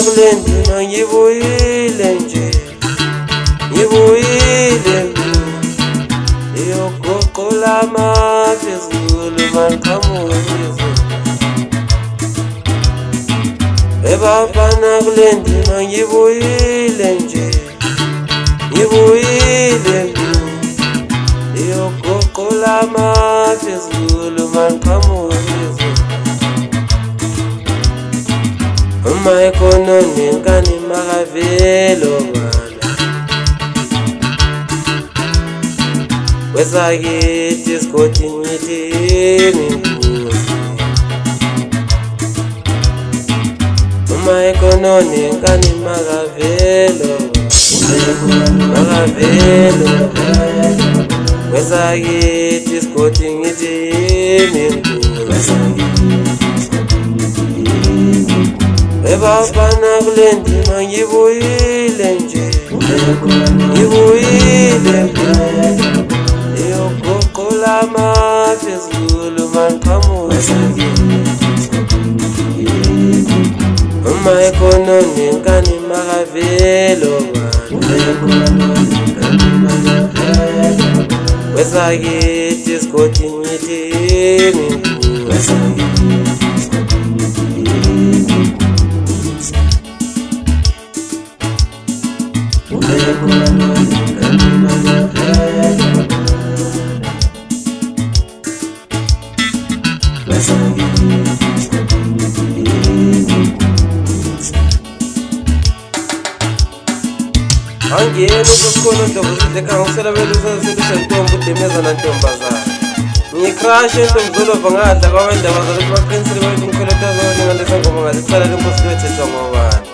kule ndima ngibuyile nje, ngibuyile iyogoqola amaphezulu manqamukizo. Ebafana kule ndima ngibuyile nje, ngibuyile iyogoqola amaphezulu manqamukizo. Uma ekhononi nkani makavelo bana, wesakithi isigodi ngithi nginkosi. Uma ekhononi nkani makavelo, makavelo, wesakithi isigodi ngithi nginkosi. Ebafana kule ndima ngibuyile nje, ngibuyile iyogoqola amaphezulu manqamukizo. Uma ekhononi nkani makavelo bana, wesakithi isigodi ngithi nginkosi. Angiyeni ukukhona ntombazane kangisela belusentombi udemeza nantombazane. Ngikrashe entombazolova ngadla kwabendaba zalokhu baqinisile bathi umkhweleta zonengalesa ngoma ngazicala lenkosi lwethethwa ngobani.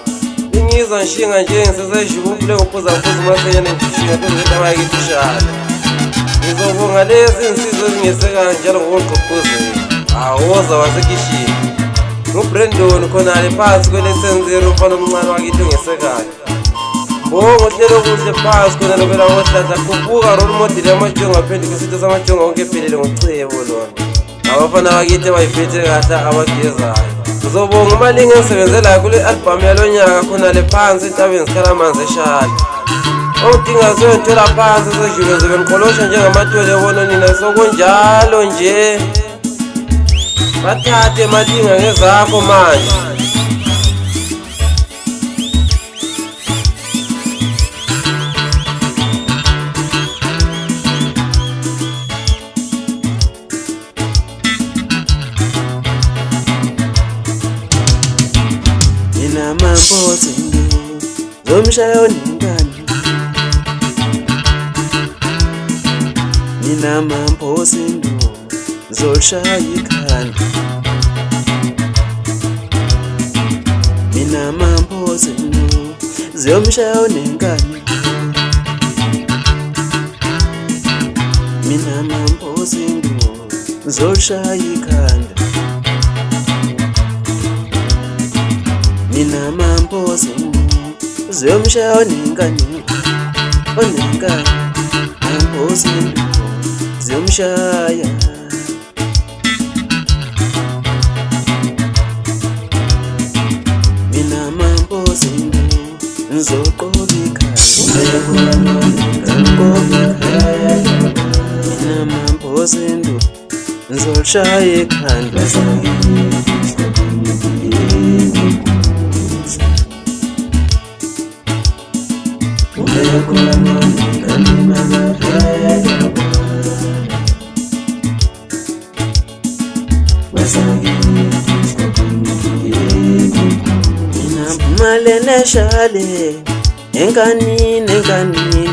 Ingizwa nshinga nje ngisesayishuka umfule ngophuza ngiphuza umasenyane ngishitshinga phezulu abakithi shana. Ngizobonga lezi insizwa ezingesekayo njalo ngokugqugquzela. Awoza wasekishini nguBrandon khonale phansi kwelesenzero umfana omncane wakithi ongesekayo. Bongo hlelo kuhle phansi khona lokela wohlahla khuphuka role model yamajongo aphendukisa isitho samajongo wonke ephelele ngocebo lona. Abafana bakithi bayiphethe kahle abagezayo. Ngizobonga umalinga engisebenzelayo kule album yalonyaka khonale phansi entabeni zikalamanzi eshali. Owudinga soyothola phansi sejule zobe ngiqolosha njengamathole yabona nina sokunjalo nje. Bathathe malinga ngezakho manje. Nina mamposi zomshayo ningani, nina mamposi zoshaya ikhanda, nina mamposi zomshayo ningani, mina mamposi zoshaya ikhanda. Nina mamposi zomshayo onengane, onengane mamposi zomshaya. Mina mamposi ngizoqobika, mina mamposi ngizoshaya ikhanda. Malele shale enkanini enkanini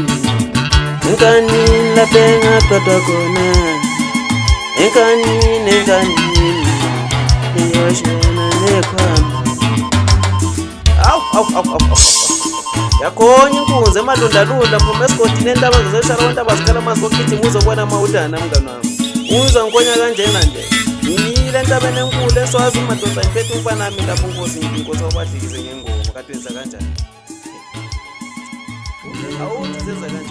enkanini labenga papa kona enkanini enkanini iyoshana nekhama. Au yakhonya inkunzi emadlundalunda phuma esigodini entaba zizeshara abantu abazikala amanzi kokugithi uzobona amawudana mngani wami. Uzwa ngikhona kanjena nje. Ngiyile entabeni enkulu eswazi madoda ngiphethe umfana wami lapho inkosi wabadlikize ngengoma kade wenza kanjani. Awuthi zenza kanjani.